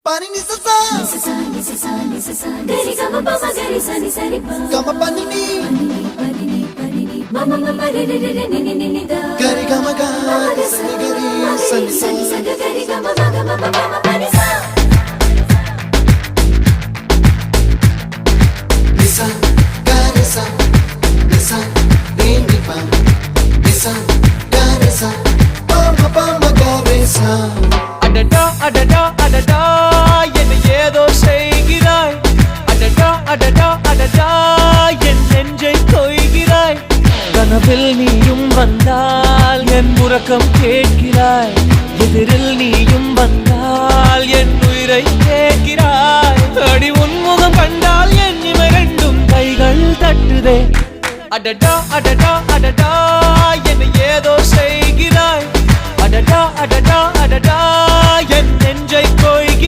Pani ni sa sa gari ga ma pa ma gari sa ni sa ri pa ga ma pa ni ma ma ma ma re re re ni ni ni da gari ga ma ga sa ni gari sa ni sa gari ga ma ga ma pa ma pa ni sa ni sa gari sa re ni pa ni sa gari sa pa ma gari sa adada adada adada என்ன ஏதோ செய்கிறாய் adada adada adada என் நெஞ்சை கொய்கிறாய் கனவில் நீயும் வந்தால் என் உறக்கம் கேட்கிறாய் எதிரில் நீயும் வந்தால் என் உயிரை கேட்கிறாய் அடி உன்முகம் கண்டால் என் இமை ரெண்டும் கைகள் தட்டுதே adada adada adada என்ன ஏதோ செய்கிறாய் adada adada adada என் நெஞ்சை கொய்கிறாய்